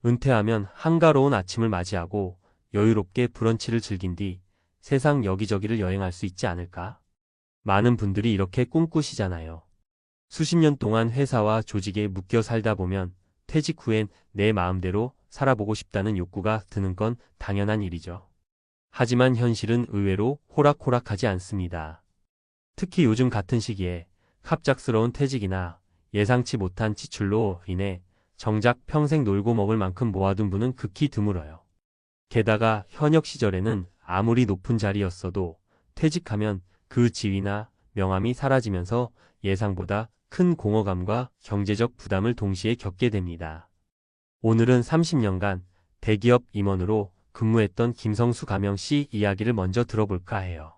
은퇴하면 한가로운 아침을 맞이하고 여유롭게 브런치를 즐긴 뒤 세상 여기저기를 여행할 수 있지 않을까? 많은 분들이 이렇게 꿈꾸시잖아요. 수십 년 동안 회사와 조직에 묶여 살다 보면 퇴직 후엔 내 마음대로 살아보고 싶다는 욕구가 드는 건 당연한 일이죠. 하지만 현실은 의외로 호락호락하지 않습니다. 특히 요즘 같은 시기에 갑작스러운 퇴직이나 예상치 못한 지출로 인해 정작 평생 놀고 먹을 만큼 모아둔 분은 극히 드물어요. 게다가 현역 시절에는 아무리 높은 자리였어도 퇴직하면 그 지위나 명함이 사라지면서 예상보다 큰 공허감과 경제적 부담을 동시에 겪게 됩니다. 오늘은 30년간 대기업 임원으로 근무했던 김성수 가명 씨 이야기를 먼저 들어볼까 해요.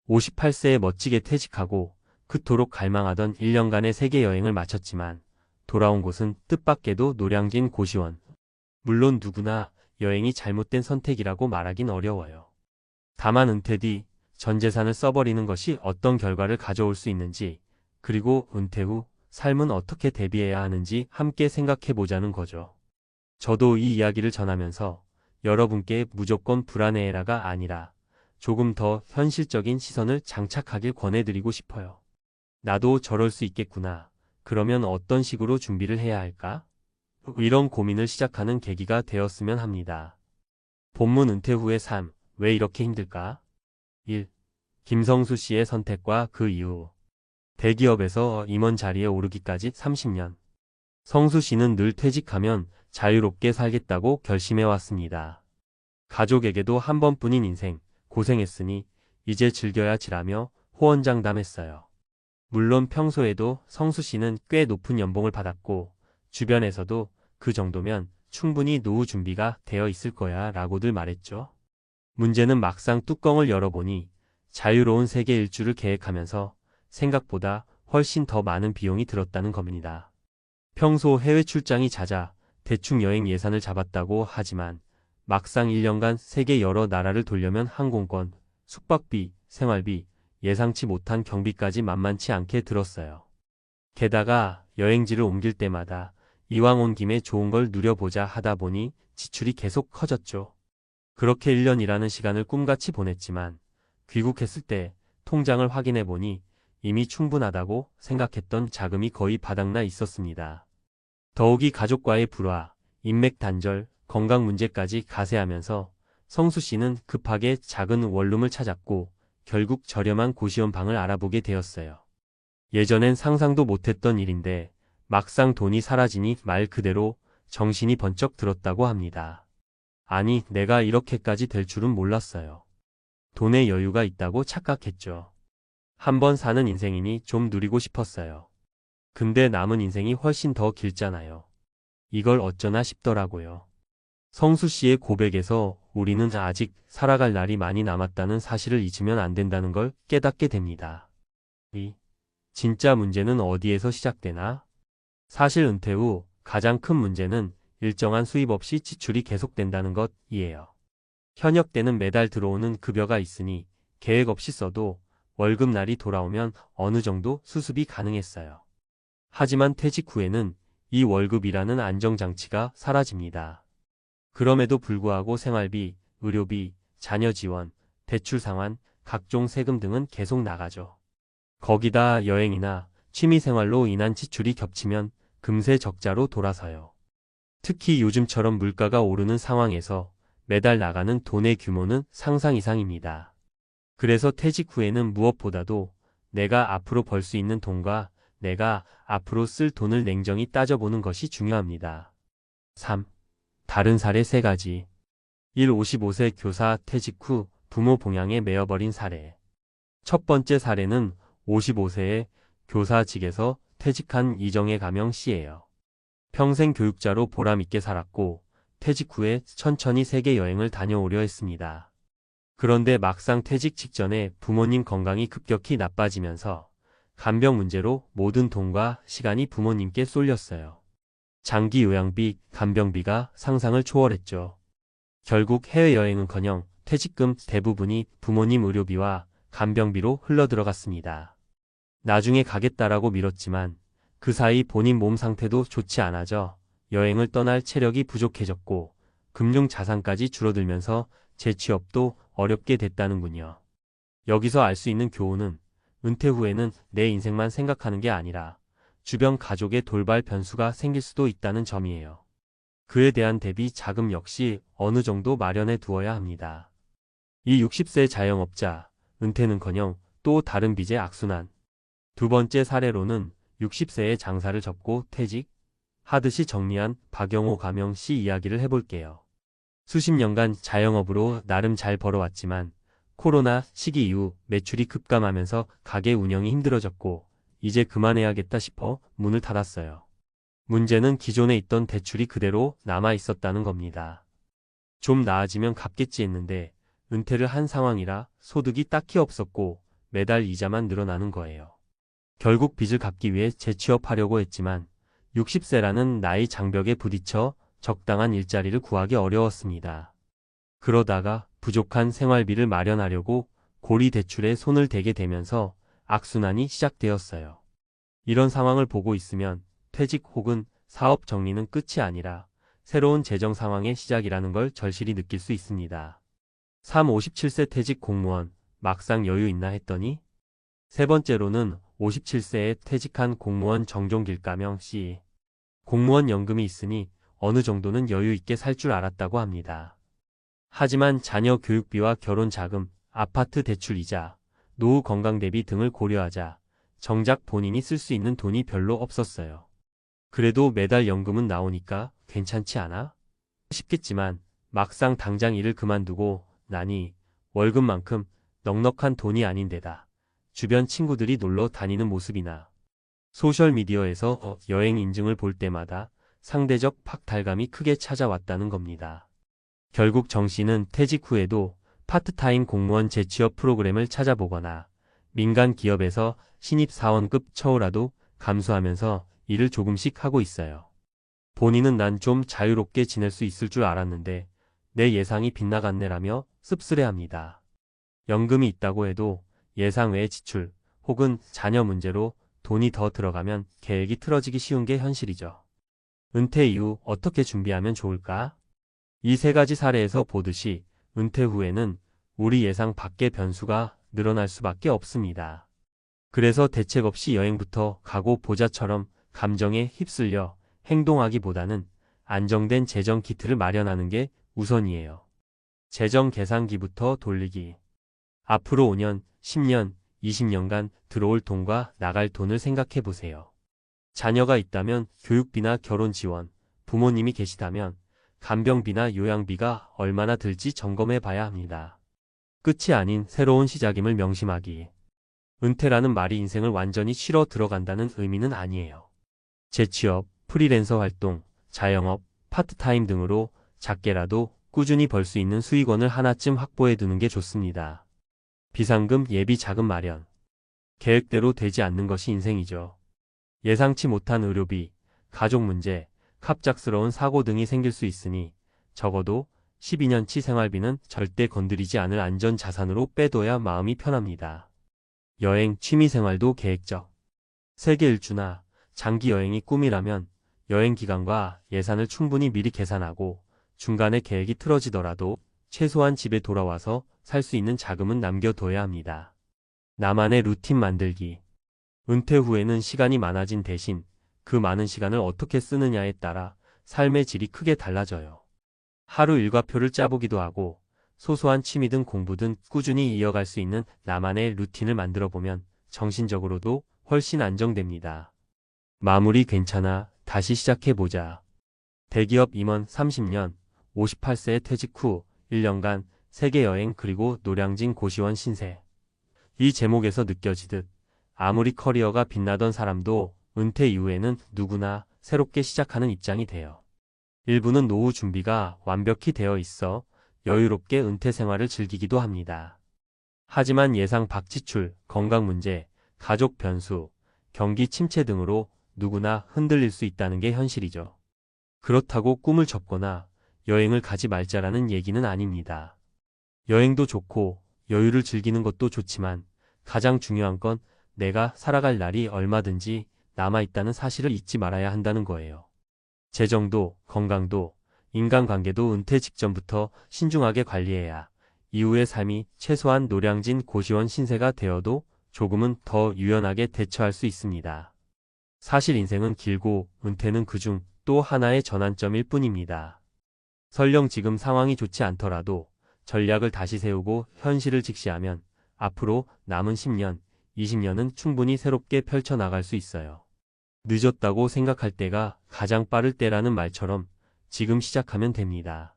58세에 멋지게 퇴직하고 그토록 갈망하던 1년간의 세계 여행을 마쳤지만 돌아온 곳은 뜻밖에도 노량진 고시원. 물론 누구나 여행이 잘못된 선택이라고 말하긴 어려워요. 다만 은퇴 뒤 전 재산을 써버리는 것이 어떤 결과를 가져올 수 있는지, 그리고 은퇴 후 삶은 어떻게 대비해야 하는지 함께 생각해보자는 거죠. 저도 이 이야기를 전하면서 여러분께 무조건 불안해해라가 아니라 조금 더 현실적인 시선을 장착하길 권해드리고 싶어요. 나도 저럴 수 있겠구나. 그러면 어떤 식으로 준비를 해야 할까? 이런 고민을 시작하는 계기가 되었으면 합니다. 본문 은퇴 후의 삶, 왜 이렇게 힘들까? 1. 김성수 씨의 선택과 그 이유. 대기업에서 임원 자리에 오르기까지 30년. 성수 씨는 늘 퇴직하면 자유롭게 살겠다고 결심해왔습니다. 가족에게도 한 번뿐인 인생, 고생했으니 이제 즐겨야 지라며 호언장담했어요. 물론 평소에도 성수 씨는 꽤 높은 연봉을 받았고 주변에서도 그 정도면 충분히 노후 준비가 되어 있을 거야 라고들 말했죠. 문제는 막상 뚜껑을 열어보니 자유로운 세계 일주를 계획하면서 생각보다 훨씬 더 많은 비용이 들었다는 겁니다. 평소 해외 출장이 잦아 대충 여행 예산을 잡았다고 하지만 막상 1년간 세계 여러 나라를 돌려면 항공권, 숙박비, 생활비, 예상치 못한 경비까지 만만치 않게 들었어요. 게다가 여행지를 옮길 때마다 이왕 온 김에 좋은 걸 누려보자 하다 보니 지출이 계속 커졌죠. 그렇게 1년이라는 시간을 꿈같이 보냈지만 귀국했을 때 통장을 확인해 보니 이미 충분하다고 생각했던 자금이 거의 바닥나 있었습니다. 더욱이 가족과의 불화, 인맥 단절, 건강 문제까지 가세하면서 성수 씨는 급하게 작은 원룸을 찾았고 결국 저렴한 고시원 방을 알아보게 되었어요. 예전엔 상상도 못했던 일인데 막상 돈이 사라지니 말 그대로 정신이 번쩍 들었다고 합니다. 아니, 내가 이렇게까지 될 줄은 몰랐어요. 돈에 여유가 있다고 착각했죠. 한번 사는 인생이니 좀 누리고 싶었어요. 근데 남은 인생이 훨씬 더 길잖아요. 이걸 어쩌나 싶더라고요. 성수 씨의 고백에서 우리는 아직 살아갈 날이 많이 남았다는 사실을 잊으면 안 된다는 걸 깨닫게 됩니다. 진짜 문제는 어디에서 시작되나? 사실 은퇴 후 가장 큰 문제는 일정한 수입 없이 지출이 계속된다는 것이에요. 현역 때는 매달 들어오는 급여가 있으니 계획 없이 써도 월급날이 돌아오면 어느 정도 수습이 가능했어요. 하지만 퇴직 후에는 이 월급이라는 안정장치가 사라집니다. 그럼에도 불구하고 생활비, 의료비, 자녀 지원, 대출 상환, 각종 세금 등은 계속 나가죠. 거기다 여행이나 취미생활로 인한 지출이 겹치면 금세 적자로 돌아서요. 특히 요즘처럼 물가가 오르는 상황에서 매달 나가는 돈의 규모는 상상 이상입니다. 그래서 퇴직 후에는 무엇보다도 내가 앞으로 벌 수 있는 돈과 내가 앞으로 쓸 돈을 냉정히 따져보는 것이 중요합니다. 3. 다른 사례 3가지. 1. 55세 교사 퇴직 후 부모 봉양에 매여버린 사례. 첫 번째 사례는 55세의 교사직에서 퇴직한 이정혜 가명 씨예요. 평생 교육자로 보람있게 살았고 퇴직 후에 천천히 세계 여행을 다녀오려 했습니다. 그런데 막상 퇴직 직전에 부모님 건강이 급격히 나빠지면서 간병 문제로 모든 돈과 시간이 부모님께 쏠렸어요. 장기 요양비, 간병비가 상상을 초월했죠. 결국 해외여행은커녕 퇴직금 대부분이 부모님 의료비와 간병비로 흘러들어갔습니다. 나중에 가겠다라고 미뤘지만 그 사이 본인 몸 상태도 좋지 않아져 여행을 떠날 체력이 부족해졌고 금융 자산까지 줄어들면서 재취업도 어렵게 됐다는군요. 여기서 알 수 있는 교훈은 은퇴 후에는 내 인생만 생각하는 게 아니라 주변 가족의 돌발 변수가 생길 수도 있다는 점이에요. 그에 대한 대비 자금 역시 어느 정도 마련해 두어야 합니다. 이 60세 자영업자, 은퇴는커녕 또 다른 빚의 악순환. 두 번째 사례로는 60세에 장사를 접고 퇴직 하듯이 정리한 박영호 가명 씨 이야기를 해볼게요. 수십 년간 자영업으로 나름 잘 벌어왔지만 코로나 시기 이후 매출이 급감하면서 가게 운영이 힘들어졌고 이제 그만해야겠다 싶어 문을 닫았어요. 문제는 기존에 있던 대출이 그대로 남아 있었다는 겁니다. 좀 나아지면 갚겠지 했는데 은퇴를 한 상황이라 소득이 딱히 없었고 매달 이자만 늘어나는 거예요. 결국 빚을 갚기 위해 재취업하려고 했지만 60세라는 나이 장벽에 부딪혀 적당한 일자리를 구하기 어려웠습니다. 그러다가 부족한 생활비를 마련하려고 고리 대출에 손을 대게 되면서 악순환이 시작되었어요. 이런 상황을 보고 있으면 퇴직 혹은 사업 정리는 끝이 아니라 새로운 재정 상황의 시작이라는 걸 절실히 느낄 수 있습니다. 57세 퇴직 공무원, 막상 여유 있나 했더니 세 번째로는 57세에 퇴직한 공무원 정종길 가명 씨. 공무원 연금이 있으니 어느 정도는 여유 있게 살 줄 알았다고 합니다. 하지만 자녀 교육비와 결혼 자금, 아파트 대출 이자, 노후 건강 대비 등을 고려하자 정작 본인이 쓸 수 있는 돈이 별로 없었어요. 그래도 매달 연금은 나오니까 괜찮지 않아? 싶겠지만 막상 당장 일을 그만두고 나니 월급만큼 넉넉한 돈이 아닌데다 주변 친구들이 놀러 다니는 모습이나 소셜미디어에서 여행 인증을 볼 때마다 상대적 박탈감이 크게 찾아왔다는 겁니다. 결국 정 씨는 퇴직 후에도 파트타임 공무원 재취업 프로그램을 찾아보거나 민간 기업에서 신입사원급 처우라도 감수하면서 일을 조금씩 하고 있어요. 본인은 난 좀 자유롭게 지낼 수 있을 줄 알았는데 내 예상이 빗나갔네라며 씁쓸해합니다. 연금이 있다고 해도 예상 외의 지출 혹은 자녀 문제로 돈이 더 들어가면 계획이 틀어지기 쉬운 게 현실이죠. 은퇴 이후 어떻게 준비하면 좋을까? 이 세 가지 사례에서 보듯이 은퇴 후에는 우리 예상 밖의 변수가 늘어날 수밖에 없습니다. 그래서 대책 없이 여행부터 가고 보자처럼 감정에 휩쓸려 행동하기보다는 안정된 재정 키트를 마련하는 게 우선이에요. 재정 계산기부터 돌리기. 앞으로 5년, 10년, 20년간 들어올 돈과 나갈 돈을 생각해 보세요. 자녀가 있다면 교육비나 결혼 지원, 부모님이 계시다면 간병비나 요양비가 얼마나 들지 점검해 봐야 합니다. 끝이 아닌 새로운 시작임을 명심하기. 은퇴라는 말이 인생을 완전히 쉬러 들어간다는 의미는 아니에요. 재취업, 프리랜서 활동, 자영업, 파트타임 등으로 작게라도 꾸준히 벌 수 있는 수익원을 하나쯤 확보해 두는 게 좋습니다. 비상금 예비 자금 마련. 계획대로 되지 않는 것이 인생이죠. 예상치 못한 의료비, 가족 문제, 갑작스러운 사고 등이 생길 수 있으니 적어도 12년치 생활비는 절대 건드리지 않을 안전 자산으로 빼둬야 마음이 편합니다. 여행, 취미생활도 계획적. 세계 일주나 장기 여행이 꿈이라면 여행 기간과 예산을 충분히 미리 계산하고 중간에 계획이 틀어지더라도 최소한 집에 돌아와서 살 수 있는 자금은 남겨둬야 합니다. 나만의 루틴 만들기. 은퇴 후에는 시간이 많아진 대신 그 많은 시간을 어떻게 쓰느냐에 따라 삶의 질이 크게 달라져요. 하루 일과표를 짜보기도 하고 소소한 취미든 공부든 꾸준히 이어갈 수 있는 나만의 루틴을 만들어보면 정신적으로도 훨씬 안정됩니다. 마무리 괜찮아. 다시 시작해보자. 대기업 임원 30년, 58세에 퇴직 후 1년간 세계여행 그리고 노량진 고시원 신세. 이 제목에서 느껴지듯 아무리 커리어가 빛나던 사람도 은퇴 이후에는 누구나 새롭게 시작하는 입장이 돼요. 일부는 노후 준비가 완벽히 되어 있어 여유롭게 은퇴 생활을 즐기기도 합니다. 하지만 예상 밖 지출, 건강 문제, 가족 변수, 경기 침체 등으로 누구나 흔들릴 수 있다는 게 현실이죠. 그렇다고 꿈을 접거나 여행을 가지 말자라는 얘기는 아닙니다. 여행도 좋고 여유를 즐기는 것도 좋지만 가장 중요한 건 내가 살아갈 날이 얼마든지 남아있다는 사실을 잊지 말아야 한다는 거예요. 재정도, 건강도, 인간관계도 은퇴 직전부터 신중하게 관리해야 이후의 삶이 최소한 노량진 고시원 신세가 되어도 조금은 더 유연하게 대처할 수 있습니다. 사실 인생은 길고 은퇴는 그중 또 하나의 전환점일 뿐입니다. 설령 지금 상황이 좋지 않더라도 전략을 다시 세우고 현실을 직시하면 앞으로 남은 10년, 20년은 충분히 새롭게 펼쳐나갈 수 있어요. 늦었다고 생각할 때가 가장 빠를 때라는 말처럼 지금 시작하면 됩니다.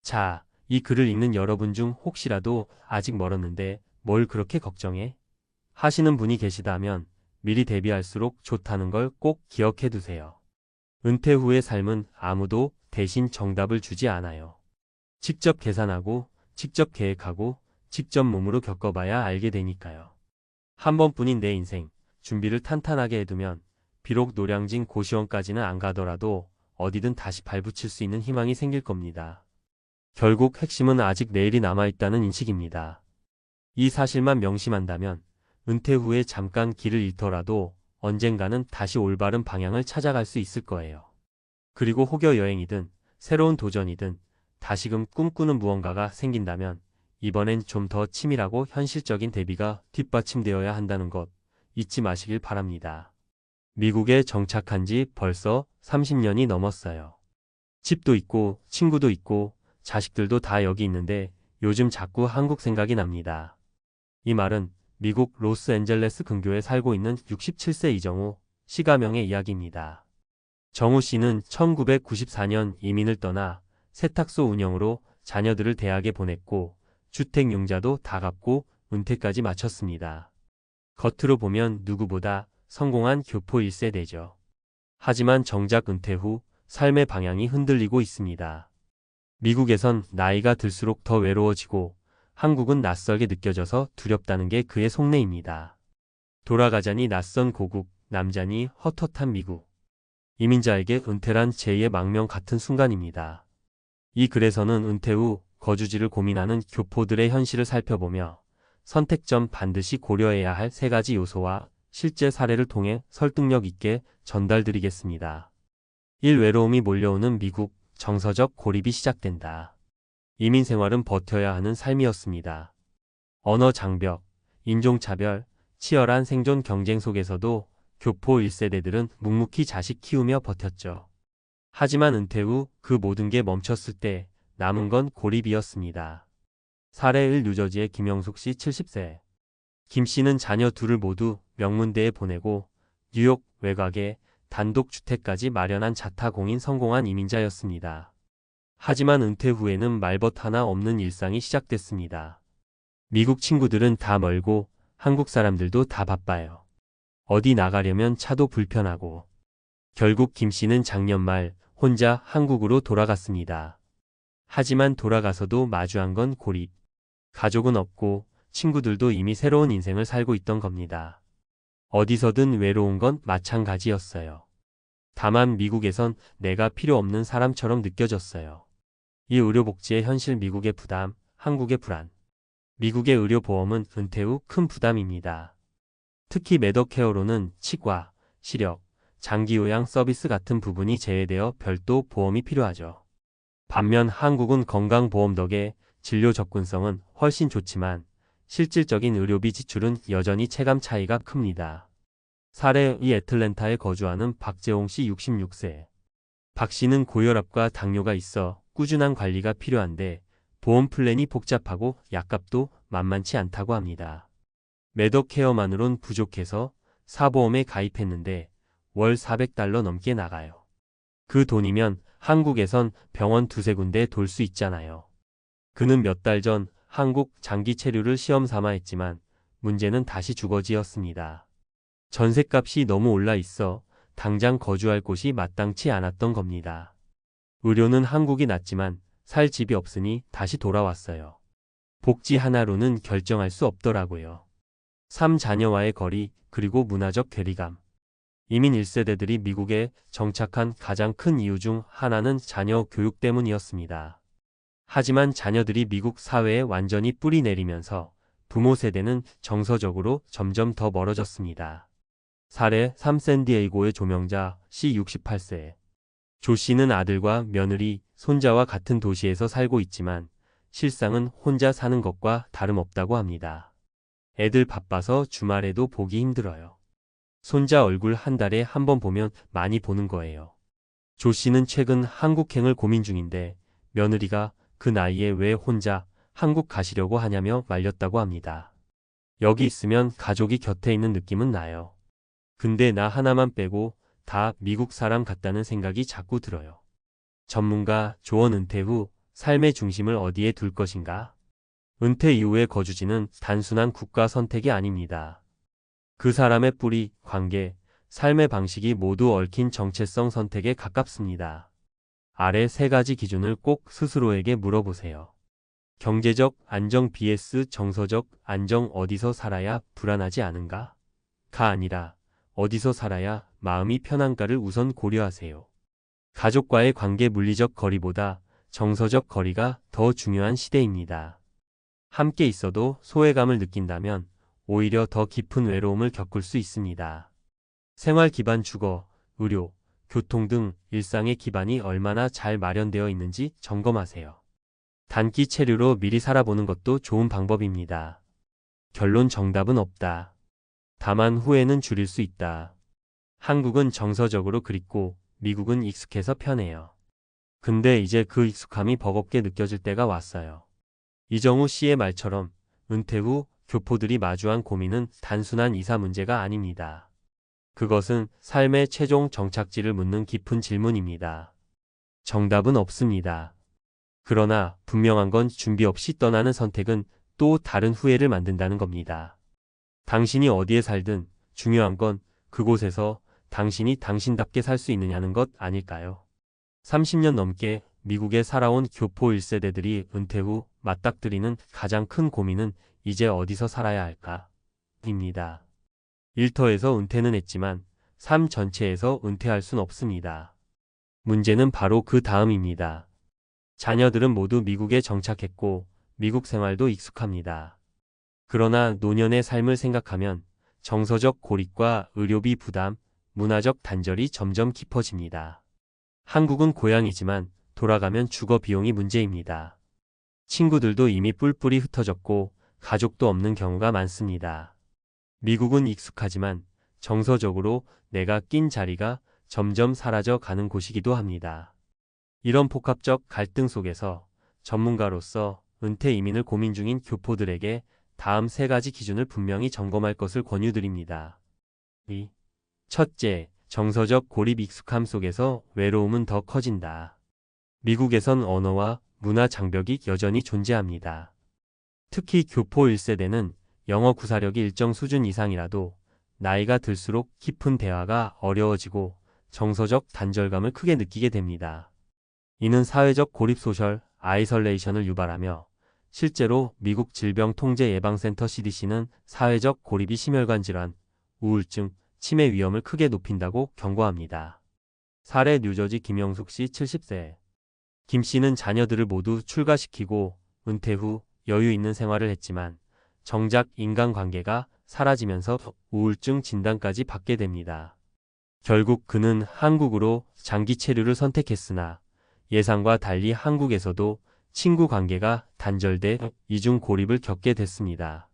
자, 이 글을 읽는 여러분 중 혹시라도 아직 멀었는데 뭘 그렇게 걱정해? 하시는 분이 계시다면 미리 대비할수록 좋다는 걸 꼭 기억해 두세요. 은퇴 후의 삶은 아무도 대신 정답을 주지 않아요. 직접 계산하고, 직접 계획하고, 직접 몸으로 겪어봐야 알게 되니까요. 한 번뿐인 내 인생, 준비를 탄탄하게 해두면 비록 노량진 고시원까지는 안 가더라도 어디든 다시 발붙일 수 있는 희망이 생길 겁니다. 결국 핵심은 아직 내일이 남아있다는 인식입니다. 이 사실만 명심한다면 은퇴 후에 잠깐 길을 잃더라도 언젠가는 다시 올바른 방향을 찾아갈 수 있을 거예요. 그리고 혹여 여행이든 새로운 도전이든 다시금 꿈꾸는 무언가가 생긴다면 이번엔 좀 더 치밀하고 현실적인 대비가 뒷받침되어야 한다는 것 잊지 마시길 바랍니다. 미국에 정착한 지 벌써 30년이 넘었어요. 집도 있고 친구도 있고 자식들도 다 여기 있는데 요즘 자꾸 한국 생각이 납니다. 이 말은 미국 로스앤젤레스 근교에 살고 있는 67세 이정우 씨 가명의 이야기입니다. 정우 씨는 1994년 이민을 떠나 세탁소 운영으로 자녀들을 대학에 보냈고 주택융자도 다 갚고 은퇴까지 마쳤습니다. 겉으로 보면 누구보다 성공한 교포 1세대죠. 하지만 정작 은퇴 후 삶의 방향이 흔들리고 있습니다. 미국에선 나이가 들수록 더 외로워지고 한국은 낯설게 느껴져서 두렵다는 게 그의 속내입니다. 돌아가자니 낯선 고국, 남자니 헛헛한 미국. 이민자에게 은퇴란 제2의 망명 같은 순간입니다. 이 글에서는 은퇴 후 거주지를 고민하는 교포들의 현실을 살펴보며 선택 전 반드시 고려해야 할 3가지 요소와 실제 사례를 통해 설득력 있게 전달드리겠습니다. 1. 외로움이 몰려오는 미국, 정서적 고립이 시작된다. 이민 생활은 버텨야 하는 삶이었습니다. 언어 장벽, 인종차별, 치열한 생존 경쟁 속에서도 교포 1세대들은 묵묵히 자식 키우며 버텼죠. 하지만 은퇴 후 그 모든 게 멈췄을 때 남은 건 고립이었습니다. 사례 1. 뉴저지의 김영숙 씨 70세. 김 씨는 자녀 둘을 모두 명문대에 보내고 뉴욕 외곽에 단독주택까지 마련한 자타공인 성공한 이민자였습니다. 하지만 은퇴 후에는 말벗 하나 없는 일상이 시작됐습니다. 미국 친구들은 다 멀고 한국 사람들도 다 바빠요. 어디 나가려면 차도 불편하고. 결국 김 씨는 작년 말 혼자 한국으로 돌아갔습니다. 하지만 돌아가서도 마주한 건 고립. 가족은 없고 친구들도 이미 새로운 인생을 살고 있던 겁니다. 어디서든 외로운 건 마찬가지였어요. 다만 미국에선 내가 필요 없는 사람처럼 느껴졌어요. 이 의료복지의 현실 미국의 부담, 한국의 불안. 미국의 의료보험은 은퇴 후 큰 부담입니다. 특히 메더케어로는 치과, 시력, 장기요양 서비스 같은 부분이 제외되어 별도 보험이 필요하죠. 반면 한국은 건강보험 덕에 진료 접근성은 훨씬 좋지만 실질적인 의료비 지출은 여전히 체감 차이가 큽니다. 사례 2. 애틀랜타에 거주하는 박재홍 씨 66세. 박 씨는 고혈압과 당뇨가 있어 꾸준한 관리가 필요한데 보험 플랜이 복잡하고 약값도 만만치 않다고 합니다. 메더케어만으론 부족해서 사보험에 가입했는데 월 $400 넘게 나가요. 그 돈이면 한국에선 병원 2~3군데 돌 수 있잖아요. 그는 몇 달 전 한국 장기 체류를 시험 삼아 했지만 문제는 다시 주거지였습니다. 전셋값이 너무 올라 있어 당장 거주할 곳이 마땅치 않았던 겁니다. 의료는 한국이 낫지만 살 집이 없으니 다시 돌아왔어요. 복지 하나로는 결정할 수 없더라고요. 3. 자녀와의 거리, 그리고 문화적 괴리감. 이민 1세대들이 미국에 정착한 가장 큰 이유 중 하나는 자녀 교육 때문이었습니다. 하지만 자녀들이 미국 사회에 완전히 뿌리 내리면서 부모 세대는 정서적으로 점점 더 멀어졌습니다. 사례 3. 샌디에이고의 조명자 C 68세. 조 씨는 아들과 며느리, 손자와 같은 도시에서 살고 있지만 실상은 혼자 사는 것과 다름없다고 합니다. 애들 바빠서 주말에도 보기 힘들어요. 손자 얼굴 한 달에 한 번 보면 많이 보는 거예요. 조 씨는 최근 한국행을 고민 중인데 며느리가 그 나이에 왜 혼자 한국 가시려고 하냐며 말렸다고 합니다. 여기 있으면 가족이 곁에 있는 느낌은 나요. 근데 나 하나만 빼고 다 미국 사람 같다는 생각이 자꾸 들어요. 전문가 조언 은퇴 후 삶의 중심을 어디에 둘 것인가? 은퇴 이후의 거주지는 단순한 국가 선택이 아닙니다. 그 사람의 뿌리, 관계, 삶의 방식이 모두 얽힌 정체성 선택에 가깝습니다. 아래 세 가지 기준을 꼭 스스로에게 물어보세요. 경제적 안정 vs 정서적 안정 어디서 살아야 불안하지 않은가? 가 아니라 어디서 살아야 마음이 편한가를 우선 고려하세요. 가족과의 관계 물리적 거리보다 정서적 거리가 더 중요한 시대입니다. 함께 있어도 소외감을 느낀다면 오히려 더 깊은 외로움을 겪을 수 있습니다. 생활 기반 주거, 의료, 교통 등 일상의 기반이 얼마나 잘 마련되어 있는지 점검하세요. 단기 체류로 미리 살아보는 것도 좋은 방법입니다. 결론 정답은 없다. 다만 후회는 줄일 수 있다. 한국은 정서적으로 그립고 미국은 익숙해서 편해요. 근데 이제 그 익숙함이 버겁게 느껴질 때가 왔어요. 이정우 씨의 말처럼 은퇴 후 교포들이 마주한 고민은 단순한 이사 문제가 아닙니다. 그것은 삶의 최종 정착지를 묻는 깊은 질문입니다. 정답은 없습니다. 그러나 분명한 건 준비 없이 떠나는 선택은 또 다른 후회를 만든다는 겁니다. 당신이 어디에 살든 중요한 건 그곳에서 당신이 당신답게 살 수 있느냐는 것 아닐까요? 30년 넘게 미국에 살아온 교포 1세대들이 은퇴 후 맞닥뜨리는 가장 큰 고민은 이제 어디서 살아야 할까? 입니다. 일터에서 은퇴는 했지만 삶 전체에서 은퇴할 순 없습니다. 문제는 바로 그 다음입니다. 자녀들은 모두 미국에 정착했고 미국 생활도 익숙합니다. 그러나 노년의 삶을 생각하면 정서적 고립과 의료비 부담, 문화적 단절이 점점 깊어집니다. 한국은 고향이지만 돌아가면 주거 비용이 문제입니다. 친구들도 이미 뿔뿔이 흩어졌고 가족도 없는 경우가 많습니다. 미국은 익숙하지만 정서적으로 내가 낀 자리가 점점 사라져 가는 곳이기도 합니다. 이런 복합적 갈등 속에서 전문가로서 은퇴 이민을 고민 중인 교포들에게 다음 세 가지 기준을 분명히 점검할 것을 권유드립니다. 첫째, 정서적 고립 익숙함 속에서 외로움은 더 커진다. 미국에선 언어와 문화 장벽이 여전히 존재합니다. 특히 교포 1세대는 영어 구사력이 일정 수준 이상이라도 나이가 들수록 깊은 대화가 어려워지고 정서적 단절감을 크게 느끼게 됩니다. 이는 사회적 고립 소셜 아이솔레이션을 유발하며 실제로 미국 질병통제예방센터 CDC는 사회적 고립이 심혈관 질환, 우울증, 치매 위험을 크게 높인다고 경고합니다. 사례 뉴저지 김영숙 씨 70세. 김 씨는 자녀들을 모두 출가시키고 은퇴 후 여유 있는 생활을 했지만 정작 인간관계가 사라지면서 우울증 진단까지 받게 됩니다. 결국 그는 한국으로 장기 체류를 선택했으나 예상과 달리 한국에서도 친구 관계가 단절돼 이중 고립을 겪게 됐습니다.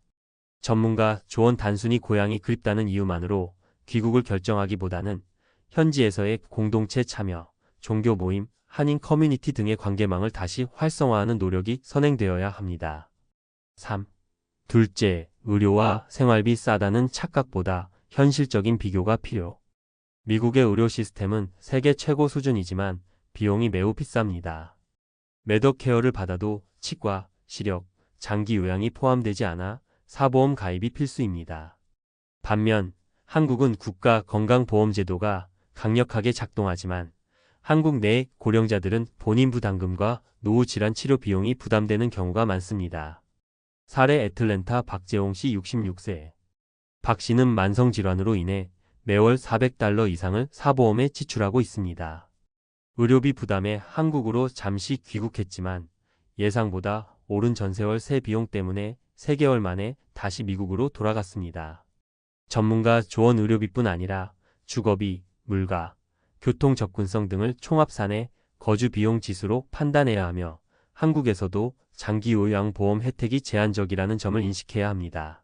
전문가 조언 단순히 고향이 그립다는 이유만으로 귀국을 결정하기보다는 현지에서의 공동체 참여, 종교 모임, 한인 커뮤니티 등의 관계망을 다시 활성화하는 노력이 선행되어야 합니다. 3. 둘째, 의료와 생활비 싸다는 착각보다 현실적인 비교가 필요. 미국의 의료 시스템은 세계 최고 수준이지만 비용이 매우 비쌉니다. 메더케어를 받아도 치과, 시력, 장기 요양이 포함되지 않아 사보험 가입이 필수입니다. 반면 한국은 국가 건강보험제도가 강력하게 작동하지만 한국 내 고령자들은 본인 부담금과 노후 질환 치료 비용이 부담되는 경우가 많습니다. 사례 애틀랜타 박재홍 씨 66세. 박 씨는 만성질환으로 인해 매월 $400 이상을 사보험에 지출하고 있습니다. 의료비 부담에 한국으로 잠시 귀국했지만 예상보다 오른 전세월세 비용 때문에 3개월 만에 다시 미국으로 돌아갔습니다. 전문가 조언 의료비뿐 아니라 주거비, 물가, 교통 접근성 등을 총합산해 거주 비용 지수로 판단해야 하며 한국에서도 장기 요양보험 혜택이 제한적이라는 점을 인식해야 합니다.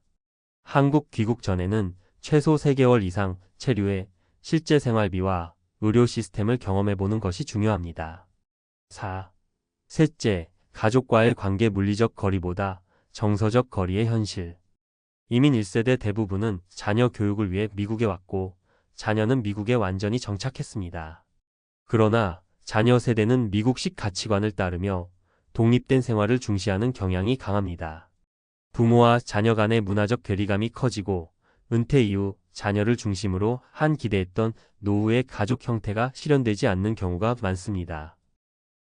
한국 귀국 전에는 최소 3개월 이상 체류해 실제 생활비와 의료 시스템을 경험해보는 것이 중요합니다. 4. 셋째, 가족과의 관계 물리적 거리보다 정서적 거리의 현실. 이민 1세대 대부분은 자녀 교육을 위해 미국에 왔고 자녀는 미국에 완전히 정착했습니다. 그러나 자녀 세대는 미국식 가치관을 따르며 독립된 생활을 중시하는 경향이 강합니다. 부모와 자녀 간의 문화적 괴리감이 커지고 은퇴 이후 자녀를 중심으로 한 기대했던 노후의 가족 형태가 실현되지 않는 경우가 많습니다.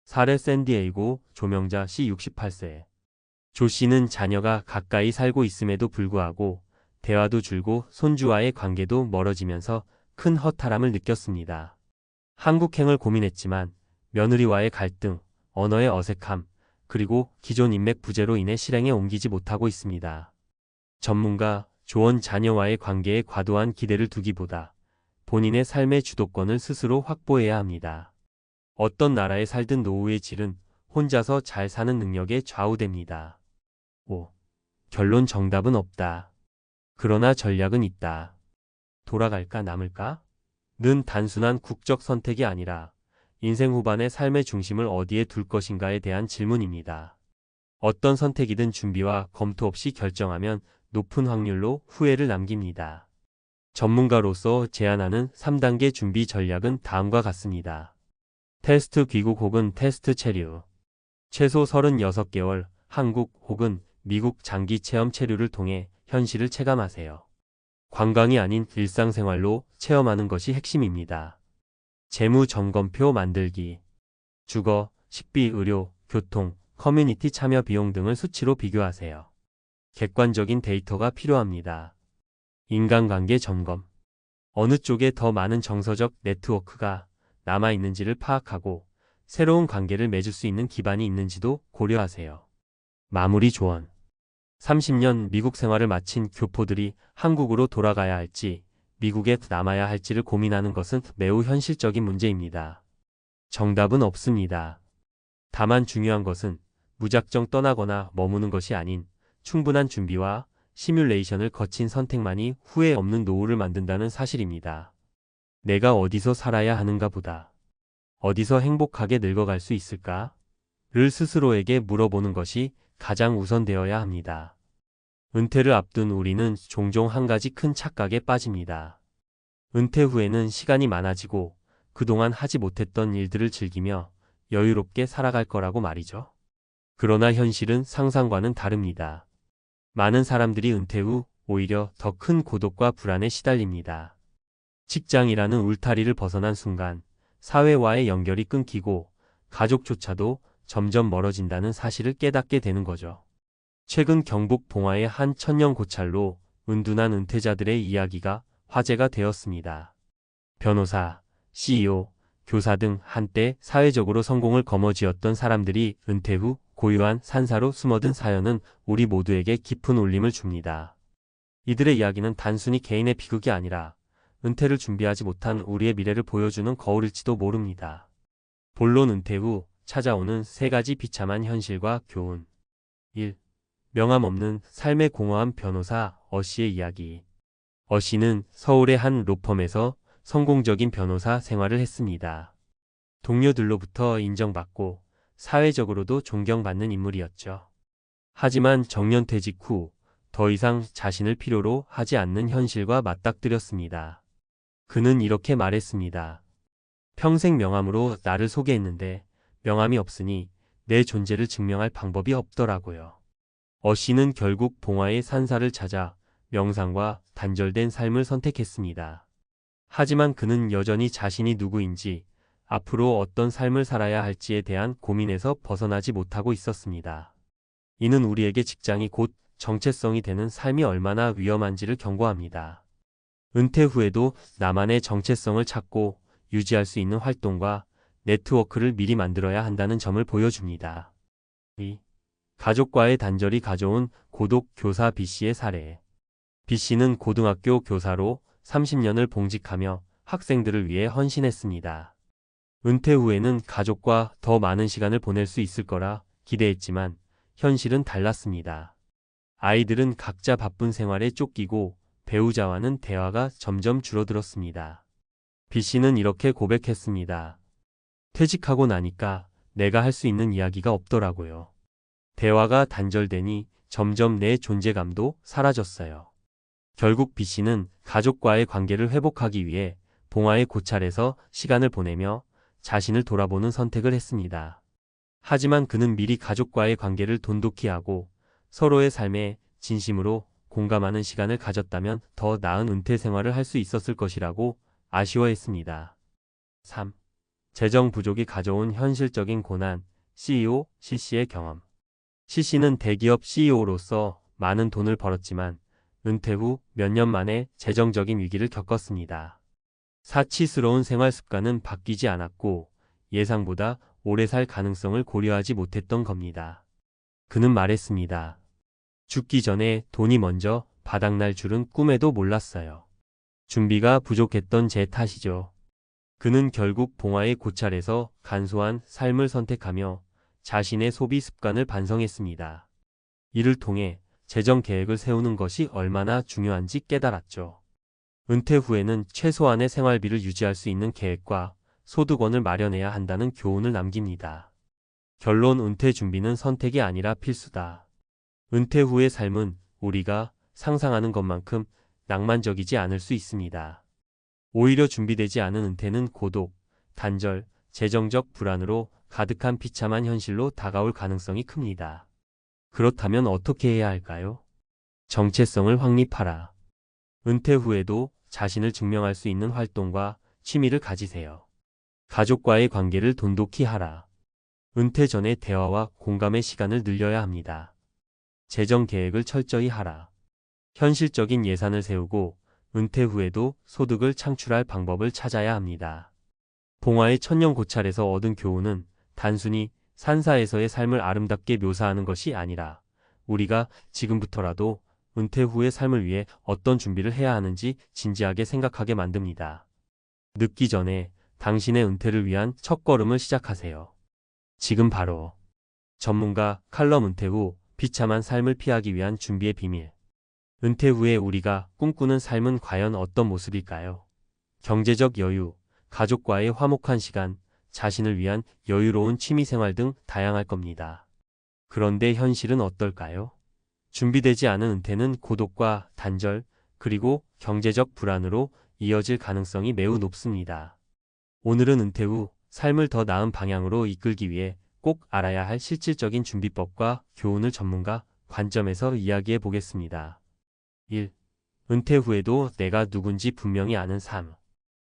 사례 샌디에이고 조명자 씨 68세. 조 씨는 자녀가 가까이 살고 있음에도 불구하고 대화도 줄고 손주와의 관계도 멀어지면서 큰 허탈함을 느꼈습니다. 한국행을 고민했지만 며느리와의 갈등, 언어의 어색함, 그리고 기존 인맥 부재로 인해 실행에 옮기지 못하고 있습니다. 전문가 조언 자녀와의 관계에 과도한 기대를 두기보다 본인의 삶의 주도권을 스스로 확보해야 합니다. 어떤 나라에 살든 노후의 질은 혼자서 잘 사는 능력에 좌우됩니다. 5. 결론 정답은 없다. 그러나 전략은 있다. 돌아갈까 남을까? 는 단순한 국적 선택이 아니라 인생 후반의 삶의 중심을 어디에 둘 것인가에 대한 질문입니다. 어떤 선택이든 준비와 검토 없이 결정하면 높은 확률로 후회를 남깁니다. 전문가로서 제안하는 3단계 준비 전략은 다음과 같습니다. 테스트 귀국 혹은 테스트 체류. 최소 36개월 한국 혹은 미국 장기 체험 체류를 통해 현실을 체감하세요. 관광이 아닌 일상생활로 체험하는 것이 핵심입니다. 재무 점검표 만들기. 주거, 식비, 의료, 교통, 커뮤니티 참여 비용 등을 수치로 비교하세요. 객관적인 데이터가 필요합니다. 인간관계 점검. 어느 쪽에 더 많은 정서적 네트워크가 남아있는지를 파악하고 새로운 관계를 맺을 수 있는 기반이 있는지도 고려하세요. 마무리 조언. 30년 미국 생활을 마친 교포들이 한국으로 돌아가야 할지 미국에 남아야 할지를 고민하는 것은 매우 현실적인 문제입니다. 정답은 없습니다. 다만 중요한 것은 무작정 떠나거나 머무는 것이 아닌 충분한 준비와 시뮬레이션을 거친 선택만이 후회 없는 노후를 만든다는 사실입니다. 내가 어디서 살아야 하는가 보다 어디서 행복하게 늙어갈 수 있을까? 를 스스로에게 물어보는 것이 가장 우선되어야 합니다. 은퇴를 앞둔 우리는 종종 한 가지 큰 착각에 빠집니다. 은퇴 후에는 시간이 많아지고 그동안 하지 못했던 일들을 즐기며 여유롭게 살아갈 거라고 말이죠. 그러나 현실은 상상과는 다릅니다. 많은 사람들이 은퇴 후 오히려 더 큰 고독과 불안에 시달립니다. 직장이라는 울타리를 벗어난 순간 사회와의 연결이 끊기고 가족조차도 점점 멀어진다는 사실을 깨닫게 되는 거죠. 최근 경북 봉화의 한 천년 고찰로 은둔한 은퇴자들의 이야기가 화제가 되었습니다. 변호사, CEO, 교사 등 한때 사회적으로 성공을 거머쥐었던 사람들이 은퇴 후 고요한 산사로 숨어든 사연은 우리 모두에게 깊은 울림을 줍니다. 이들의 이야기는 단순히 개인의 비극이 아니라 은퇴를 준비하지 못한 우리의 미래를 보여주는 거울일지도 모릅니다. 본론 은퇴 후 찾아오는 3가지 비참한 현실과 교훈. 1. 명함 없는 삶의 공허한 변호사 어씨의 이야기. 어씨는 서울의 한 로펌에서 성공적인 변호사 생활을 했습니다. 동료들로부터 인정받고 사회적으로도 존경받는 인물이었죠. 하지만 정년퇴직 후 더 이상 자신을 필요로 하지 않는 현실과 맞닥뜨렸습니다. 그는 이렇게 말했습니다. 평생 명함으로 나를 소개했는데 명함이 없으니 내 존재를 증명할 방법이 없더라고요. 어씨는 결국 봉화의 산사를 찾아 명상과 단절된 삶을 선택했습니다. 하지만 그는 여전히 자신이 누구인지 앞으로 어떤 삶을 살아야 할지에 대한 고민에서 벗어나지 못하고 있었습니다. 이는 우리에게 직장이 곧 정체성이 되는 삶이 얼마나 위험한지를 경고합니다. 은퇴 후에도 나만의 정체성을 찾고 유지할 수 있는 활동과 네트워크를 미리 만들어야 한다는 점을 보여줍니다. 2. 가족과의 단절이 가져온 고독 교사 B씨의 사례. B씨는 고등학교 교사로 30년을 봉직하며 학생들을 위해 헌신했습니다. 은퇴 후에는 가족과 더 많은 시간을 보낼 수 있을 거라 기대했지만 현실은 달랐습니다. 아이들은 각자 바쁜 생활에 쫓기고 배우자와는 대화가 점점 줄어들었습니다. B 씨는 이렇게 고백했습니다. 퇴직하고 나니까 내가 할 수 있는 이야기가 없더라고요. 대화가 단절되니 점점 내 존재감도 사라졌어요. 결국 B 씨는 가족과의 관계를 회복하기 위해 봉화의 고찰에서 시간을 보내며 자신을 돌아보는 선택을 했습니다. 하지만 그는 미리 가족과의 관계를 돈독히 하고 서로의 삶에 진심으로 공감하는 시간을 가졌다면 더 나은 은퇴 생활을 할 수 있었을 것이라고 아쉬워했습니다. 3. 재정 부족이 가져온 현실적인 고난, CEO C씨의 경험. C씨는 대기업 CEO로서 많은 돈을 벌었지만 은퇴 후 몇 년 만에 재정적인 위기를 겪었습니다. 사치스러운 생활 습관은 바뀌지 않았고 예상보다 오래 살 가능성을 고려하지 못했던 겁니다. 그는 말했습니다. 죽기 전에 돈이 먼저 바닥날 줄은 꿈에도 몰랐어요. 준비가 부족했던 제 탓이죠. 그는 결국 봉화의 고찰에서 간소한 삶을 선택하며 자신의 소비 습관을 반성했습니다. 이를 통해 재정 계획을 세우는 것이 얼마나 중요한지 깨달았죠. 은퇴 후에는 최소한의 생활비를 유지할 수 있는 계획과 소득원을 마련해야 한다는 교훈을 남깁니다. 결론, 은퇴 준비는 선택이 아니라 필수다. 은퇴 후의 삶은 우리가 상상하는 것만큼 낭만적이지 않을 수 있습니다. 오히려 준비되지 않은 은퇴는 고독, 단절, 재정적 불안으로 가득한 비참한 현실로 다가올 가능성이 큽니다. 그렇다면 어떻게 해야 할까요? 정체성을 확립하라. 은퇴 후에도 자신을 증명할 수 있는 활동과 취미를 가지세요. 가족과의 관계를 돈독히 하라. 은퇴 전에 대화와 공감의 시간을 늘려야 합니다. 재정 계획을 철저히 하라. 현실적인 예산을 세우고 은퇴 후에도 소득을 창출할 방법을 찾아야 합니다. 봉화의 천년 고찰에서 얻은 교훈은 단순히 산사에서의 삶을 아름답게 묘사하는 것이 아니라 우리가 지금부터라도 은퇴 후의 삶을 위해 어떤 준비를 해야 하는지 진지하게 생각하게 만듭니다. 늦기 전에 당신의 은퇴를 위한 첫걸음을 시작하세요. 지금 바로. 전문가 칼럼 은퇴 후 비참한 삶을 피하기 위한 준비의 비밀. 은퇴 후에 우리가 꿈꾸는 삶은 과연 어떤 모습일까요? 경제적 여유, 가족과의 화목한 시간, 자신을 위한 여유로운 취미생활 등 다양할 겁니다. 그런데 현실은 어떨까요? 준비되지 않은 은퇴는 고독과 단절, 그리고 경제적 불안으로 이어질 가능성이 매우 높습니다. 오늘은 은퇴 후 삶을 더 나은 방향으로 이끌기 위해 꼭 알아야 할 실질적인 준비법과 교훈을 전문가 관점에서 이야기해 보겠습니다. 1. 은퇴 후에도 내가 누군지 분명히 아는 삶.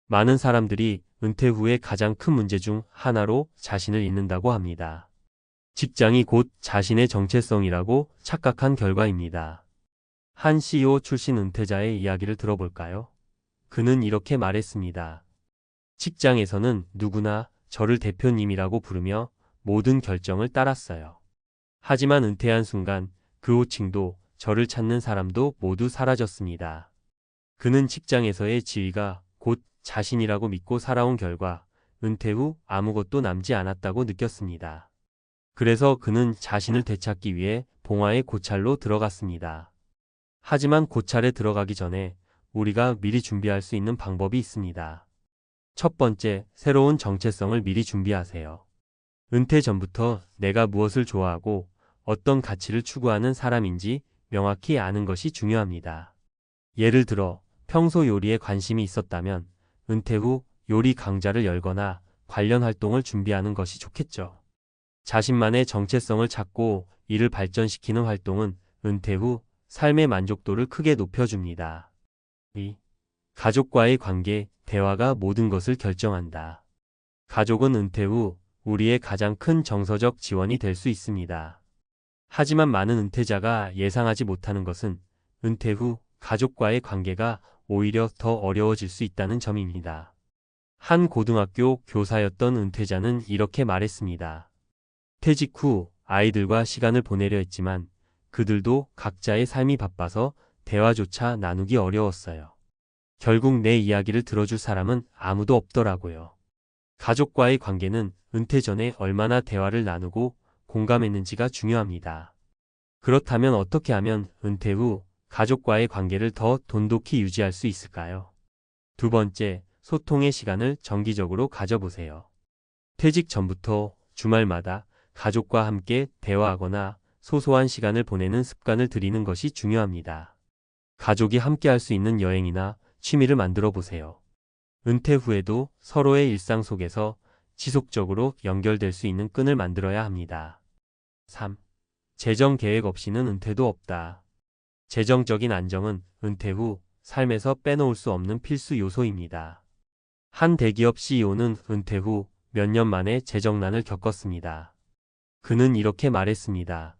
많은 사람들이 은퇴 후에 가장 큰 문제 중 하나로 자신을 잃는다고 합니다. 직장이 곧 자신의 정체성이라고 착각한 결과입니다. 한 CEO 출신 은퇴자의 이야기를 들어볼까요? 그는 이렇게 말했습니다. 직장에서는 누구나 저를 대표님이라고 부르며 모든 결정을 따랐어요. 하지만 은퇴한 순간 그 호칭도 저를 찾는 사람도 모두 사라졌습니다. 그는 직장에서의 지위가 곧 자신이라고 믿고 살아온 결과 은퇴 후 아무것도 남지 않았다고 느꼈습니다. 그래서 그는 자신을 되찾기 위해 봉화의 고찰로 들어갔습니다. 하지만 고찰에 들어가기 전에 우리가 미리 준비할 수 있는 방법이 있습니다. 첫 번째, 새로운 정체성을 미리 준비하세요. 은퇴 전부터 내가 무엇을 좋아하고 어떤 가치를 추구하는 사람인지 명확히 아는 것이 중요합니다. 예를 들어 평소 요리에 관심이 있었다면 은퇴 후 요리 강좌를 열거나 관련 활동을 준비하는 것이 좋겠죠. 자신만의 정체성을 찾고 이를 발전시키는 활동은 은퇴 후 삶의 만족도를 크게 높여줍니다. 2. 가족과의 관계, 대화가 모든 것을 결정한다. 가족은 은퇴 후 우리의 가장 큰 정서적 지원이 될 수 있습니다. 하지만 많은 은퇴자가 예상하지 못하는 것은 은퇴 후 가족과의 관계가 오히려 더 어려워질 수 있다는 점입니다. 한 고등학교 교사였던 은퇴자는 이렇게 말했습니다. 퇴직 후 아이들과 시간을 보내려 했지만 그들도 각자의 삶이 바빠서 대화조차 나누기 어려웠어요. 결국 내 이야기를 들어줄 사람은 아무도 없더라고요. 가족과의 관계는 은퇴 전에 얼마나 대화를 나누고 공감했는지가 중요합니다. 그렇다면 어떻게 하면 은퇴 후 가족과의 관계를 더 돈독히 유지할 수 있을까요? 두 번째, 소통의 시간을 정기적으로 가져보세요. 퇴직 전부터 주말마다 가족과 함께 대화하거나 소소한 시간을 보내는 습관을 들이는 것이 중요합니다. 가족이 함께 할 수 있는 여행이나 취미를 만들어 보세요. 은퇴 후에도 서로의 일상 속에서 지속적으로 연결될 수 있는 끈을 만들어야 합니다. 3. 재정 계획 없이는 은퇴도 없다. 재정적인 안정은 은퇴 후 삶에서 빼놓을 수 없는 필수 요소입니다. 한 대기업 CEO는 은퇴 후 몇 년 만에 재정난을 겪었습니다. 그는 이렇게 말했습니다.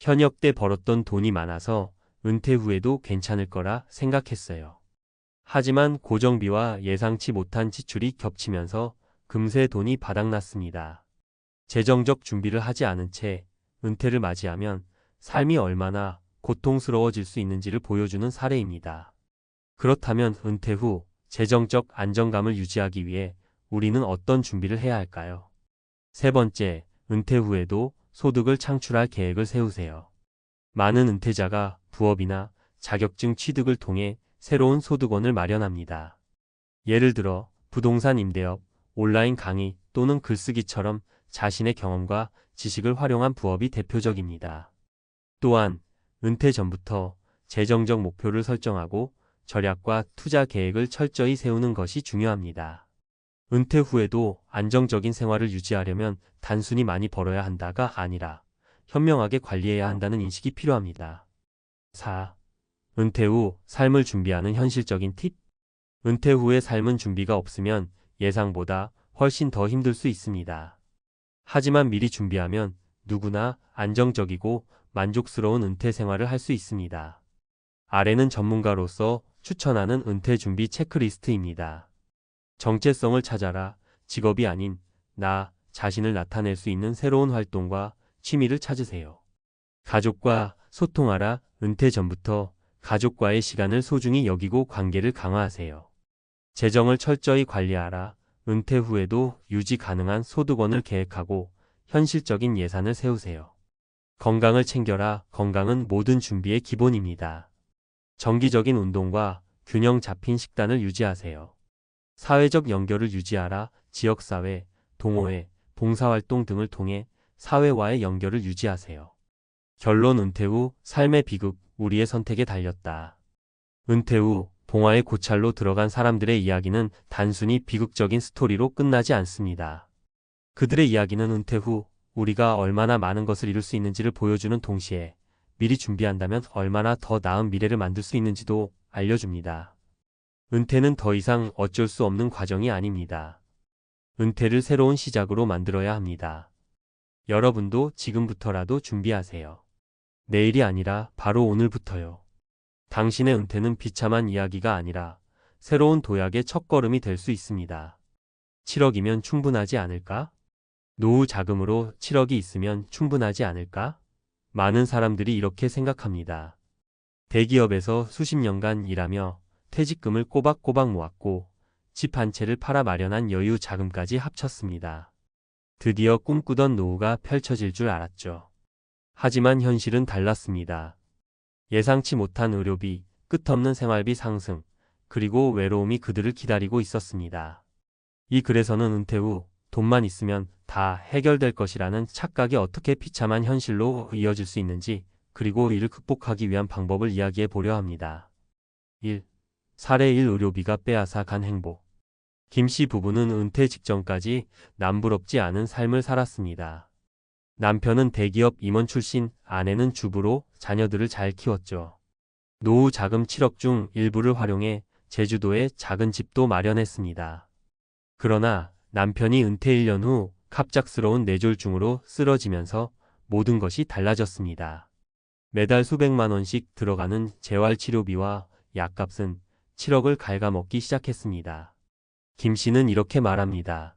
현역 때 벌었던 돈이 많아서 은퇴 후에도 괜찮을 거라 생각했어요. 하지만 고정비와 예상치 못한 지출이 겹치면서 금세 돈이 바닥났습니다. 재정적 준비를 하지 않은 채 은퇴를 맞이하면 삶이 얼마나 고통스러워질 수 있는지를 보여주는 사례입니다. 그렇다면 은퇴 후 재정적 안정감을 유지하기 위해 우리는 어떤 준비를 해야 할까요? 세 번째, 은퇴 후에도 소득을 창출할 계획을 세우세요. 많은 은퇴자가 부업이나 자격증 취득을 통해 새로운 소득원을 마련합니다. 예를 들어 부동산 임대업, 온라인 강의 또는 글쓰기처럼 자신의 경험과 지식을 활용한 부업이 대표적입니다. 또한 은퇴 전부터 재정적 목표를 설정하고 절약과 투자 계획을 철저히 세우는 것이 중요합니다. 은퇴 후에도 안정적인 생활을 유지하려면 단순히 많이 벌어야 한다가 아니라 현명하게 관리해야 한다는 인식이 필요합니다. 4. 은퇴 후 삶을 준비하는 현실적인 팁. 은퇴 후의 삶은 준비가 없으면 예상보다 훨씬 더 힘들 수 있습니다. 하지만 미리 준비하면 누구나 안정적이고 만족스러운 은퇴 생활을 할 수 있습니다. 아래는 전문가로서 추천하는 은퇴 준비 체크리스트입니다. 정체성을 찾아라. 직업이 아닌 나 자신을 나타낼 수 있는 새로운 활동과 취미를 찾으세요. 가족과 소통하라. 은퇴 전부터 가족과의 시간을 소중히 여기고 관계를 강화하세요. 재정을 철저히 관리하라. 은퇴 후에도 유지 가능한 소득원을 계획하고 현실적인 예산을 세우세요. 건강을 챙겨라. 건강은 모든 준비의 기본입니다. 정기적인 운동과 균형 잡힌 식단을 유지하세요. 사회적 연결을 유지하라. 지역사회, 동호회, 봉사활동 등을 통해 사회와의 연결을 유지하세요. 결론 은퇴 후 삶의 비극, 우리의 선택에 달렸다. 은퇴 후 봉화의 고찰로 들어간 사람들의 이야기는 단순히 비극적인 스토리로 끝나지 않습니다. 그들의 이야기는 은퇴 후 우리가 얼마나 많은 것을 이룰 수 있는지를 보여주는 동시에 미리 준비한다면 얼마나 더 나은 미래를 만들 수 있는지도 알려줍니다. 은퇴는 더 이상 어쩔 수 없는 과정이 아닙니다. 은퇴를 새로운 시작으로 만들어야 합니다. 여러분도 지금부터라도 준비하세요. 내일이 아니라 바로 오늘부터요. 당신의 은퇴는 비참한 이야기가 아니라 새로운 도약의 첫걸음이 될 수 있습니다. 7억이면 충분하지 않을까? 노후 자금으로 7억이 있으면 충분하지 않을까? 많은 사람들이 이렇게 생각합니다. 대기업에서 수십 년간 일하며 퇴직금을 꼬박꼬박 모았고 집 한 채를 팔아 마련한 여유 자금까지 합쳤습니다. 드디어 꿈꾸던 노후가 펼쳐질 줄 알았죠. 하지만 현실은 달랐습니다. 예상치 못한 의료비, 끝없는 생활비 상승, 그리고 외로움이 그들을 기다리고 있었습니다. 이 글에서는 은퇴 후 돈만 있으면 다 해결될 것이라는 착각이 어떻게 비참한 현실로 이어질 수 있는지, 그리고 이를 극복하기 위한 방법을 이야기해 보려 합니다. 1. 사례 1. 의료비가 빼앗아 간 행복. 김 씨 부부는 은퇴 직전까지 남부럽지 않은 삶을 살았습니다. 남편은 대기업 임원 출신, 아내는 주부로 자녀들을 잘 키웠죠. 노후 자금 7억 중 일부를 활용해 제주도에 작은 집도 마련했습니다. 그러나 남편이 은퇴 1년 후 갑작스러운 뇌졸중으로 쓰러지면서 모든 것이 달라졌습니다. 매달 수백만 원씩 들어가는 재활치료비와 약값은 7억을 갉아먹기 시작했습니다. 김 씨는 이렇게 말합니다.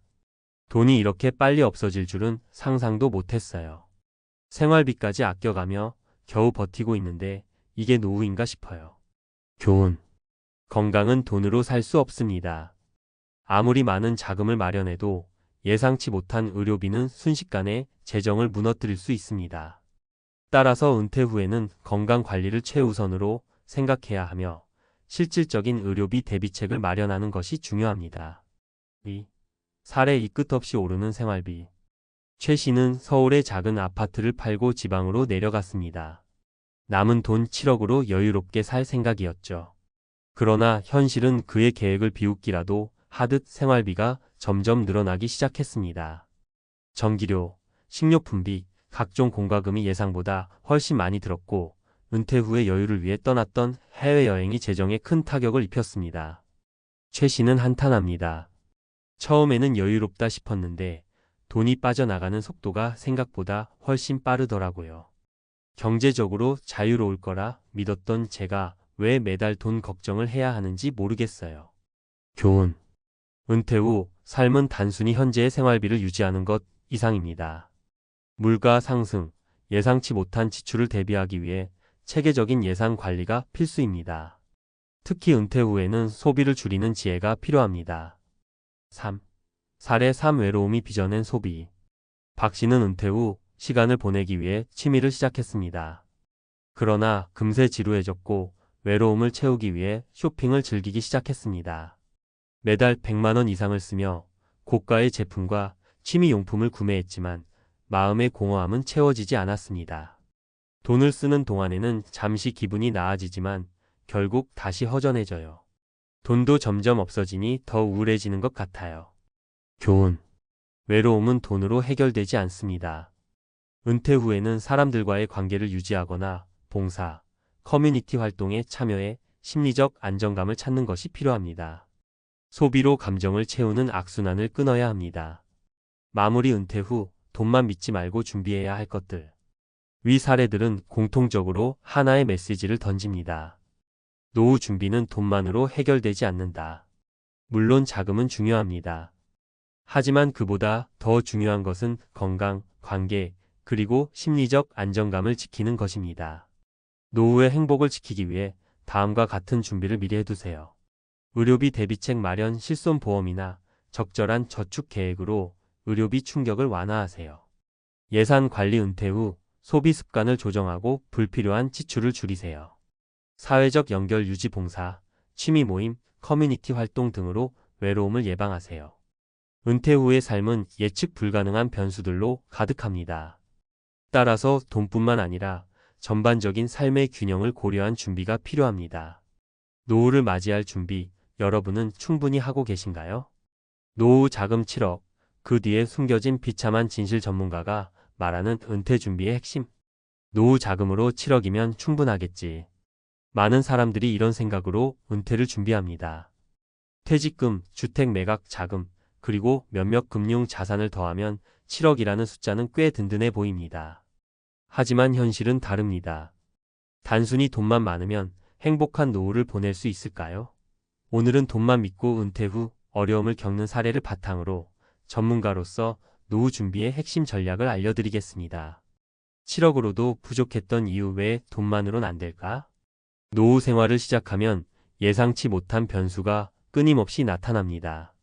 돈이 이렇게 빨리 없어질 줄은 상상도 못했어요. 생활비까지 아껴가며 겨우 버티고 있는데 이게 노후인가 싶어요. 교훈. 건강은 돈으로 살 수 없습니다. 아무리 많은 자금을 마련해도 예상치 못한 의료비는 순식간에 재정을 무너뜨릴 수 있습니다. 따라서 은퇴 후에는 건강 관리를 최우선으로 생각해야 하며 실질적인 의료비 대비책을 마련하는 것이 중요합니다. 2. 살에 이 끝없이 오르는 생활비. 최 씨는 서울의 작은 아파트를 팔고 지방으로 내려갔습니다. 남은 돈 7억으로 여유롭게 살 생각이었죠. 그러나 현실은 그의 계획을 비웃기라도 하듯 생활비가 점점 늘어나기 시작했습니다. 전기료, 식료품비, 각종 공과금이 예상보다 훨씬 많이 들었고 은퇴 후의 여유를 위해 떠났던 해외여행이 재정에 큰 타격을 입혔습니다. 최 씨는 한탄합니다. 처음에는 여유롭다 싶었는데 돈이 빠져나가는 속도가 생각보다 훨씬 빠르더라고요. 경제적으로 자유로울 거라 믿었던 제가 왜 매달 돈 걱정을 해야 하는지 모르겠어요. 교훈. 은퇴 후 삶은 단순히 현재의 생활비를 유지하는 것 이상입니다. 물가 상승, 예상치 못한 지출을 대비하기 위해 체계적인 예산 관리가 필수입니다. 특히 은퇴 후에는 소비를 줄이는 지혜가 필요합니다. 3. 살의 삶 외로움이 빚어낸 소비. 박 씨는 은퇴 후 시간을 보내기 위해 취미를 시작했습니다. 그러나 금세 지루해졌고 외로움을 채우기 위해 쇼핑을 즐기기 시작했습니다. 매달 100만 원 이상을 쓰며 고가의 제품과 취미용품을 구매했지만 마음의 공허함은 채워지지 않았습니다. 돈을 쓰는 동안에는 잠시 기분이 나아지지만 결국 다시 허전해져요. 돈도 점점 없어지니 더 우울해지는 것 같아요. 교훈. 외로움은 돈으로 해결되지 않습니다. 은퇴 후에는 사람들과의 관계를 유지하거나 봉사, 커뮤니티 활동에 참여해 심리적 안정감을 찾는 것이 필요합니다. 소비로 감정을 채우는 악순환을 끊어야 합니다. 마무리. 은퇴 후 돈만 믿지 말고 준비해야 할 것들. 위 사례들은 공통적으로 하나의 메시지를 던집니다. 노후 준비는 돈만으로 해결되지 않는다. 물론 자금은 중요합니다. 하지만 그보다 더 중요한 것은 건강, 관계, 그리고 심리적 안정감을 지키는 것입니다. 노후의 행복을 지키기 위해 다음과 같은 준비를 미리 해두세요. 의료비 대비책 마련, 실손보험이나 적절한 저축 계획으로 의료비 충격을 완화하세요. 예산 관리. 은퇴 후 소비 습관을 조정하고 불필요한 지출을 줄이세요. 사회적 연결 유지. 봉사, 취미 모임, 커뮤니티 활동 등으로 외로움을 예방하세요. 은퇴 후의 삶은 예측 불가능한 변수들로 가득합니다. 따라서 돈뿐만 아니라 전반적인 삶의 균형을 고려한 준비가 필요합니다. 노후를 맞이할 준비, 여러분은 충분히 하고 계신가요? 노후 자금 7억, 그 뒤에 숨겨진 비참한 진실. 전문가가 말하는 은퇴 준비의 핵심. 노후 자금으로 7억이면 충분하겠지. 많은 사람들이 이런 생각으로 은퇴를 준비합니다. 퇴직금, 주택 매각 자금, 그리고 몇몇 금융 자산을 더하면 7억이라는 숫자는 꽤 든든해 보입니다. 하지만 현실은 다릅니다. 단순히 돈만 많으면 행복한 노후를 보낼 수 있을까요? 오늘은 돈만 믿고 은퇴 후 어려움을 겪는 사례를 바탕으로 전문가로서 노후 준비의 핵심 전략을 알려드리겠습니다. 7억으로도 부족했던 이유 왜 돈만으론 안 될까? 노후 생활을 시작하면 예상치 못한 변수가 끊임없이 나타납니다.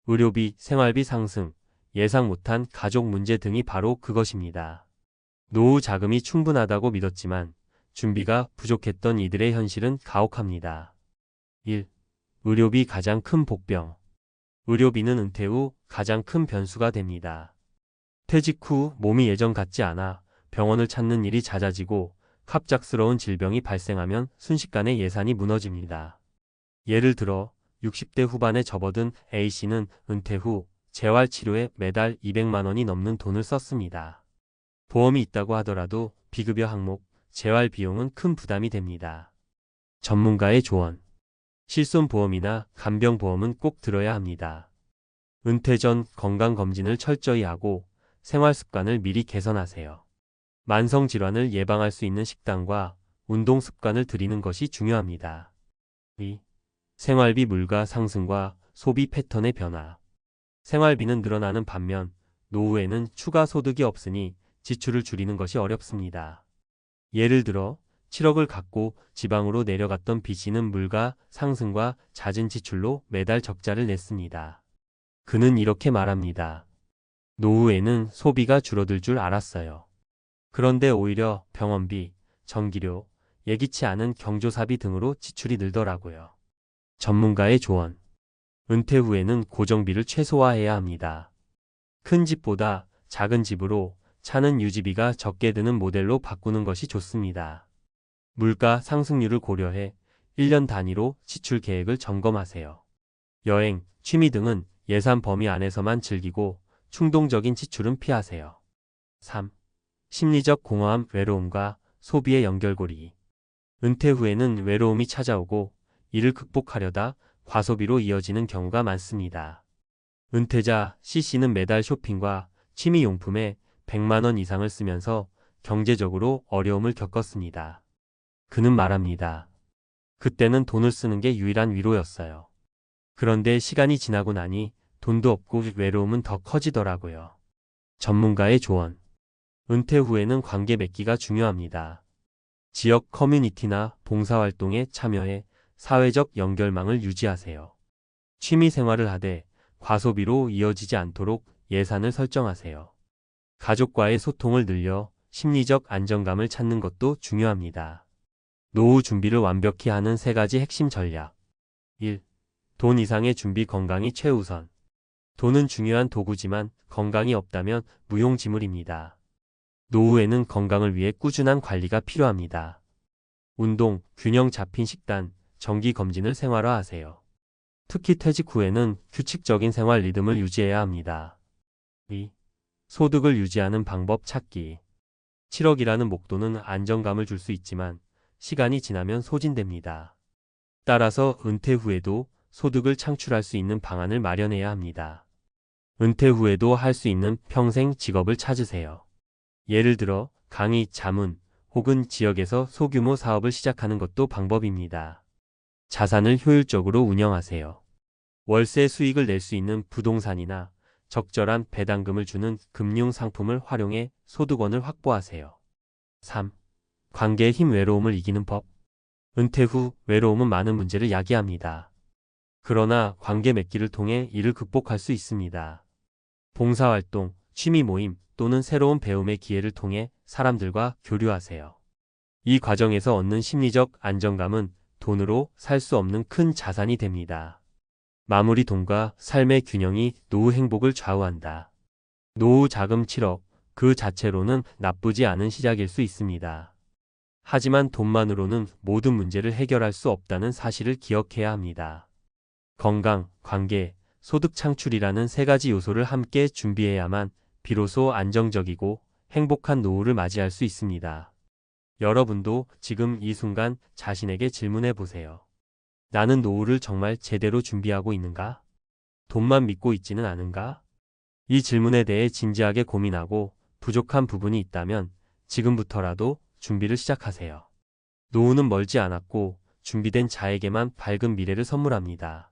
의료비, 생활비 상승, 예상 못한 가족 문제 등이 바로 그것입니다. 노후 자금이 충분하다고 믿었지만 준비가 부족했던 이들의 현실은 가혹합니다. 1. 의료비 가장 큰 복병. 의료비는 은퇴 후 가장 큰 변수가 됩니다. 퇴직 후 몸이 예전 같지 않아 병원을 찾는 일이 잦아지고 갑작스러운 질병이 발생하면 순식간에 예산이 무너집니다. 예를 들어 60대 후반에 접어든 A씨는 은퇴 후 재활치료에 매달 200만 원이 넘는 돈을 썼습니다. 보험이 있다고 하더라도 비급여 항목, 재활 비용은 큰 부담이 됩니다. 전문가의 조언. 실손보험이나 간병보험은 꼭 들어야 합니다. 은퇴 전 건강검진을 철저히 하고 생활습관을 미리 개선하세요. 만성질환을 예방할 수 있는 식단과 운동 습관을 들이는 것이 중요합니다. 2. 생활비 물가 상승과 소비 패턴의 변화. 생활비는 늘어나는 반면 노후에는 추가 소득이 없으니 지출을 줄이는 것이 어렵습니다. 예를 들어 7억을 갖고 지방으로 내려갔던 B씨는 물가 상승과 잦은 지출로 매달 적자를 냈습니다. 그는 이렇게 말합니다. 노후에는 소비가 줄어들 줄 알았어요. 그런데 오히려 병원비, 전기료, 예기치 않은 경조사비 등으로 지출이 늘더라고요. 전문가의 조언. 은퇴 후에는 고정비를 최소화해야 합니다. 큰 집보다 작은 집으로 차는 유지비가 적게 드는 모델로 바꾸는 것이 좋습니다. 물가 상승률을 고려해 1년 단위로 지출 계획을 점검하세요. 여행, 취미 등은 예산 범위 안에서만 즐기고 충동적인 지출은 피하세요. 3. 심리적 공허함, 외로움과 소비의 연결고리. 은퇴 후에는 외로움이 찾아오고 이를 극복하려다 과소비로 이어지는 경우가 많습니다. 은퇴자 C씨는 매달 쇼핑과 취미용품에 100만 원 이상을 쓰면서 경제적으로 어려움을 겪었습니다. 그는 말합니다. 그때는 돈을 쓰는 게 유일한 위로였어요. 그런데 시간이 지나고 나니 돈도 없고 외로움은 더 커지더라고요. 전문가의 조언. 은퇴 후에는 관계 맺기가 중요합니다. 지역 커뮤니티나 봉사활동에 참여해 사회적 연결망을 유지하세요. 취미 생활을 하되 과소비로 이어지지 않도록 예산을 설정하세요. 가족과의 소통을 늘려 심리적 안정감을 찾는 것도 중요합니다. 노후 준비를 완벽히 하는 3가지 핵심 전략. 1. 돈 이상의 준비, 건강이 최우선. 돈은 중요한 도구지만 건강이 없다면 무용지물입니다. 노후에는 건강을 위해 꾸준한 관리가 필요합니다. 운동, 균형 잡힌 식단, 정기검진을 생활화하세요. 특히 퇴직 후에는 규칙적인 생활 리듬을 유지해야 합니다. 2. 소득을 유지하는 방법 찾기. 7억이라는 목돈은 안정감을 줄 수 있지만 시간이 지나면 소진됩니다. 따라서 은퇴 후에도 소득을 창출할 수 있는 방안을 마련해야 합니다. 은퇴 후에도 할 수 있는 평생 직업을 찾으세요. 예를 들어 강의, 자문 혹은 지역에서 소규모 사업을 시작하는 것도 방법입니다. 자산을 효율적으로 운영하세요. 월세 수익을 낼 수 있는 부동산이나 적절한 배당금을 주는 금융 상품을 활용해 소득원을 확보하세요. 3. 관계의 힘, 외로움을 이기는 법. 은퇴 후 외로움은 많은 문제를 야기합니다. 그러나 관계 맺기를 통해 이를 극복할 수 있습니다. 봉사활동, 취미 모임 또는 새로운 배움의 기회를 통해 사람들과 교류하세요. 이 과정에서 얻는 심리적 안정감은 돈으로 살 수 없는 큰 자산이 됩니다. 마무리. 돈과 삶의 균형이 노후 행복을 좌우한다. 노후 자금 7억, 그 자체로는 나쁘지 않은 시작일 수 있습니다. 하지만 돈만으로는 모든 문제를 해결할 수 없다는 사실을 기억해야 합니다. 건강, 관계, 소득 창출이라는 3가지 요소를 함께 준비해야만 비로소 안정적이고 행복한 노후를 맞이할 수 있습니다. 여러분도 지금 이 순간 자신에게 질문해 보세요. 나는 노후를 정말 제대로 준비하고 있는가? 돈만 믿고 있지는 않은가? 이 질문에 대해 진지하게 고민하고 부족한 부분이 있다면 지금부터라도 준비를 시작하세요. 노후는 멀지 않았고 준비된 자에게만 밝은 미래를 선물합니다.